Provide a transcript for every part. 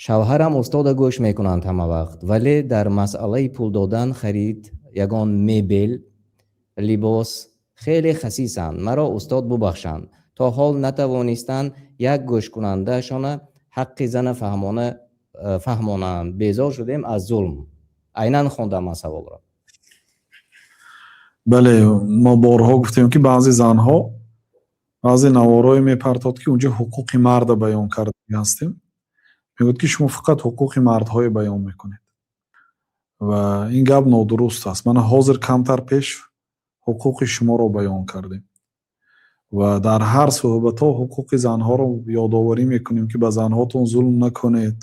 шавҳарам устода гӯш мекунанд ҳама вақт, вале дар масъалаи пул додан харид ягон мебел, либос хеле хасисанд. маро устод бубахшанд, то ҳол натавонистанд як гӯшкунандаашона ҳаққи зана фаҳмонанд. безор шудем аз зулм. айнан хондам аз саволро. бале, мо борҳо гуфтем ки баъзе занҳо баъзе наворое мепартод ки унҷо ҳуқуқи марда баён кардаги ҳастем. мегӯяд ки шумо фақат ҳуқуқи мардҳое баён мекунед ва ин гап нодуруст аст. мана ҳозир камтар пеш ҳуқуқи шуморо баён кардем ва дар ҳар суҳбатҳо ҳуқуқи занҳоро ёдоварӣ мекунем ки ба занҳотон зулм накунед.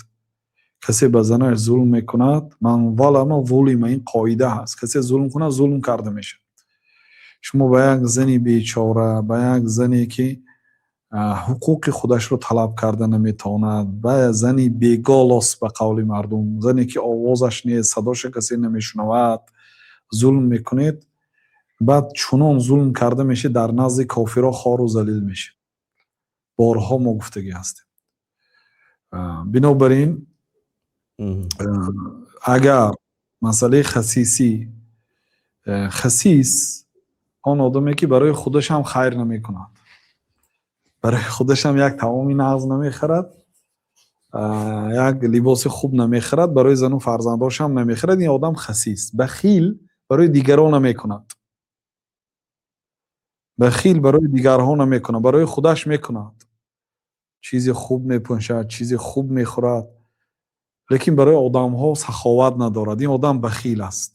касе ба занаш зулм мекунад, ман валама вулима, ин қоида ҳаст. касе зулм кунад, зулм карда мешавад. шумо ба як зани бечора, ба як зане ки ҳуқуқи худашро талаб карда наметавонад, ба зани беголос ба қавли мардум, зане ки овозаш нест, садоша касе намешунавад, зулм мекунед, баъд чунон зулм карда мешед дар назди кофиро хору залил мешед. борҳо мо гуфтагӣ ҳастем. бинобар ин агар масъалаи хасисӣ, хасис он одаме ки барои худашам хайр намекунад, барои худашам як таоми нағз намехарад, як либоси хуб намехарад, барои зану фарзандошам намехарад. ин одам хасис. бахил барои дигарон намекунад, бахил барои дигарҳо намекунад, барои худаш мекунад. чизи хуб мепӯшад, чизи хуб мехӯрад, лекин барои одамҳо саховат надорад. ин одам бахил аст.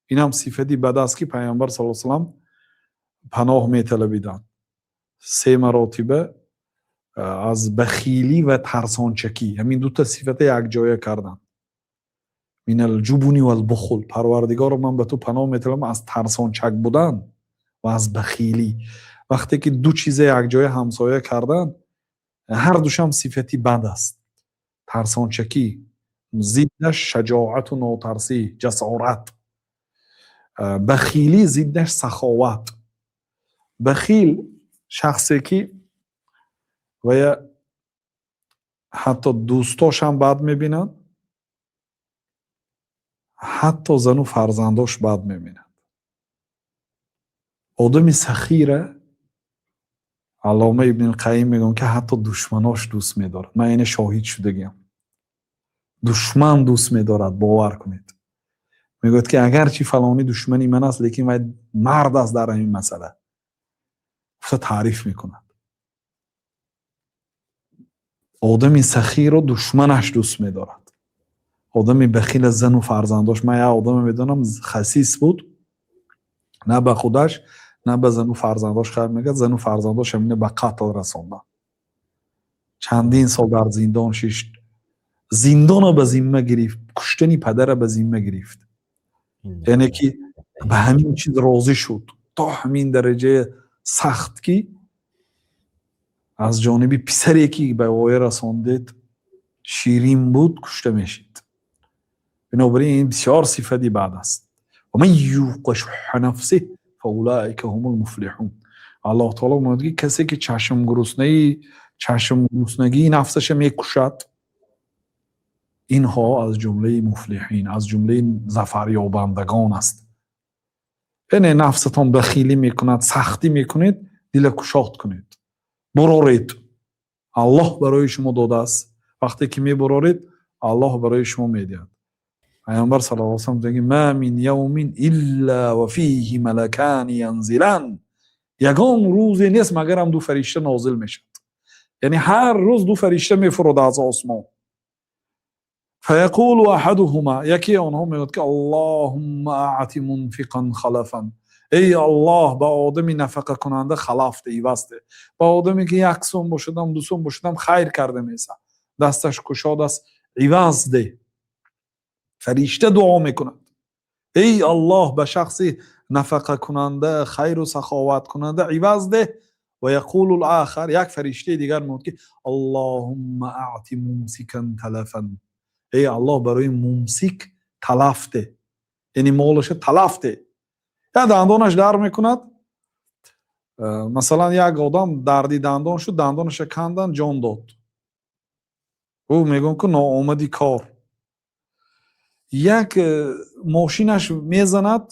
инам сифати бад аст ки пайғамбар саллаллоҳу алайҳи ва саллам паноҳ металабиданд. 3 маротиба аз бахилӣ ва тарсончакӣ, ҳамин дута сифата якҷоя карданд. минал ҷубуни вал бухл, парвардигаро ман ба ту паноҳ металабам аз тарсончак будан ва аз бахилӣ. вақте ки ду чиза якҷоя ҳамсоя карданд, ҳар душам сифати бад аст. тарсончакӣ зиддаш шаҷоату нотарсӣ, ҷасорат. бахилӣ зиддаш саховат. бахил шахсе ки вая ҳатто дӯстошам бад мебинад, ҳатто зану фарзандош бад мебинад. одами сахира аллома ибн алқаим мегӯянд ки ҳатто душманош дӯст медорад. ман яъне шоҳид шудагиам. душман дӯст медорад, бовар кунед. мегӯяд ки агарчи фалони душмани ман аст, лекин вай мард аст дар ҳамин масъала. гуфта таъриф мекунад. одами сахиро душманаш дӯст медорад. одами бахил аз зану фарзандош. ман як одаме медонам хасис буд, на ба худаш на ба зану фарзандош хайр мекард. зану фарзандош ҳамина ба қатл расонданд. чандин сол дар зиндон шишт. зиндона ба зимма гирифт, куштани падара ба зимма гирифт. яъне ки ба ҳамин чиз розӣ шуд, то ҳамин дараҷаи сахт ки аз ҷониби писаре ки ба воя расондед ширин буд, кушта мешид. бинобар ин бисёр сифати бад аст. ва ман юқа шуҳҳа нафсиҳ фаулаика ҳумул муфлиҳун. аллоҳ таоло мегӯяд ки касе ки чашмгуруснагии нафсаша мекушад, инҳо аз ҷумлаи муфлиҳин, аз ҷумлаи зафарёбандагон аст. яъне нафсатон бахилӣ мекунад, сахтӣ мекунед, дила кушод кунед. буроред. аллоҳ барои шумо додааст. вақте ки мебуроред, аллоҳ барои шумо медиҳад. пайғамбар саллаллоҳу алайҳи ва саллам мегӯяд: ма мин явмин илла ва фиҳи малакани янзилан. ягон рӯзе нест магарам ду фаришта нозил мешавад. яъне ҳар рӯз ду фаришта мефуродад аз осмон. فيقول أحدهما یکی آنها میگوید که اللهم اعط منفقا خلفا. ای الله با آدمی نفقه کننده خلاف ده، عوض ده. با آدمی که یک سوم باشدم دو سوم باشدم خیر کرده میسه، دستش گشاد است، عوض ده. فرشته دعا میکند ای الله به شخصی نفقه کننده، خیر و سخاوت کننده عوض ده. و یقول الاخر، یک فرشته دیگر میگوید که اللهم اعط ممسکا تلفا. ای الله برای ممسک تلف ده، یعنی مالش تلف ده. یا دندانش در میکند، مثلا یک آدم دردی دندان شد، دندانش کندن، جان داد. او میگن که ناآمدی کار. یک ماشینش میزند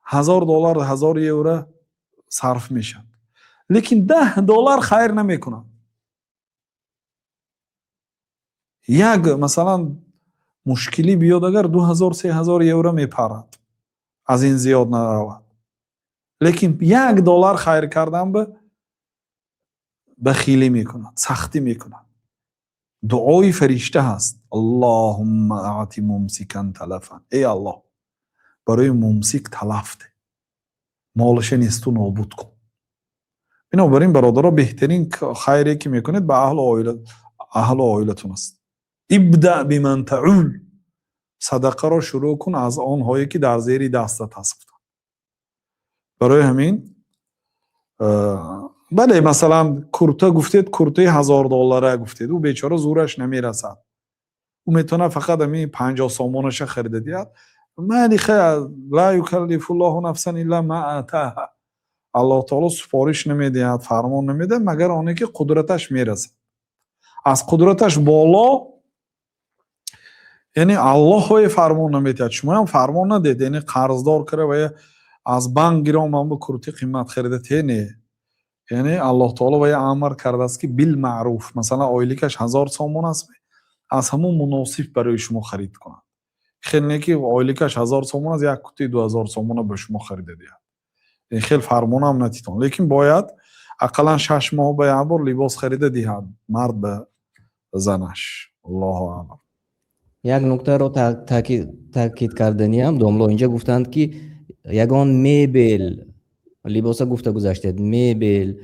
$1000 $1000 صرف میشن، لیکن $10 خیر نمیکنن. یک مثلا مشکلی بیاد اگر $2000-3000 میپرد، از این زیاد نرود. لیکن $1 خیر کردن به بخیلی میکنند، سختی میکنند. دعای فرشته هست، اللهم اعطی ممسکا تلفا. ای الله برای ممسک تلف ده، مالش نیست و نابود کن. بنابراین برادرها بهترین خیری که میکنید به اهل و عائلتون است. ابدأ بمن تعول، صدقه را شروع کن از آنهایی که در زیر دستت هستند. برای همین بله مثلا کرته گفتید، کرته $1000 گفتید، او بیچاره زورش نمیرسد، او میتونه فقط همین 50 سامانش خریده دیاد. مالی خیر، لا یکلف الله نفسا الا ما آتاها. الله تعالی سفارش نمیدهد، فرمان نمیده مگر آنی که قدرتش میرسه. از قدرتش بالا یعنی الله های فرمان نمیدهد، شما هم فرمان ندید. یعنی قرضدار کرده و از بانک گیرم من به کرتی قیمت خریده تینه. یعنی الله تعالی و امر کرده است که بالمعروف، مثلا آیلیکش 1000 سامان است، از همون مناسب برای شما خرید کنند. خیلی نه که آیلیکش 1000 سامان از یک کتی 2000 سامان به شما خریده دیاد. این خیلی فرمان هم نتیتون، لیکن باید اقلا 6 ماه به یک بار لباس خریده دیاد مرد به زنش. الله اعلم. یک نکته رو تاکید کردنی هم دوملو اینجا گفتند که یگان میبل لباس گفته گذاشتید، میبل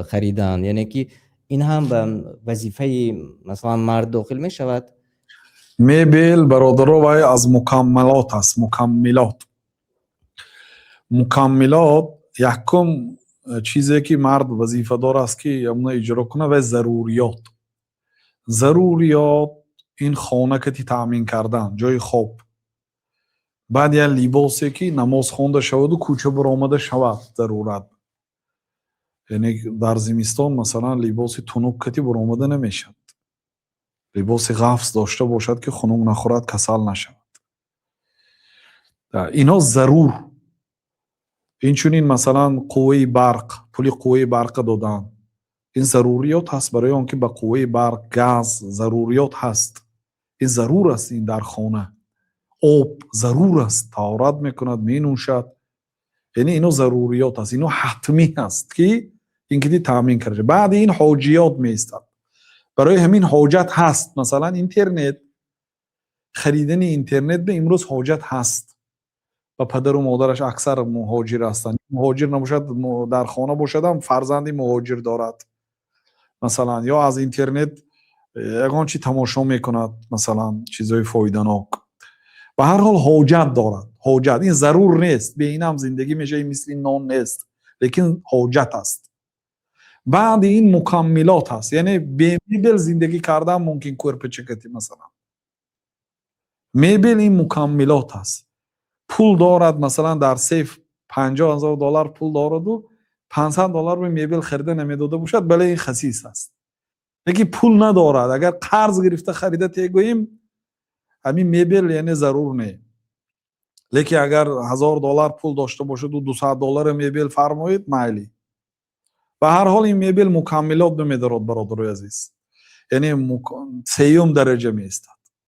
خریدن، یعنی که این هم به وظیفه مثلا مرد داخل می شود. میبل برادرها و از مکملات است. مکملات یکم چیزی که مرد وظیفه دار است که اون اجرا کنه و ضروریات این خانه که تامین کردن، جای خواب، بعد یا لباسی که نماز خوانده شود و کوچه برآمده شود ضرورت. یعنی در زمستان مثلا لباس تنوک کتی برآمده نمیشد، لباس غفص داشته باشد که خنک نخورد، کسل نشود. اینا ضرور. اینچنین مثلا قوه برق، پول قوه برق دادن، این ضروریات هست برای آنکه به قوه برق گاز ضروریات هست. این ضرور است. این در خانه آب ضرور است، طهارت میکند، می نوشد. یعنی اینو ضروریات است، اینو حتمی هست که اینکه تامین کرده. بعد این حاجیات میستد، برای همین حاجت هست. مثلا اینترنت، خریدن اینترنت به امروز حاجت هست. و پدر و مادرش اکثر مهاجر هستند. مهاجر نباشد در خانه باشد هم فرزندی مهاجر دارد مثلا، یا از اینترنت یگان چی تماشا میکند، مثلا چیزای فایده‌ناک. به هر حال حاجت دارد. حاجت این ضرور نیست، به این هم زندگی میشه، این مثل این نان نیست، لیکن حاجت است. بعد این مکملات هست، یعنی به میبل زندگی کردن ممکن کرپ چکتی مثلا. میبل این مکملات هست. پول دارد مثلا در سیف $50,000 پول دارد و $500 به میبل خریده نمیداده باشد، بله این خسیس است. لیکن پول ندارد، اگر قرض گرفته خریده تیگوییم همین میبل یعنی ضرور نه. لیکن اگر $1000 پول داشته باشد و $200 میبل فرمایید مایلی. به هر حال این میبل مکملات نمیدارد برادرای عزیز، یعنی سیوم درجه میستد.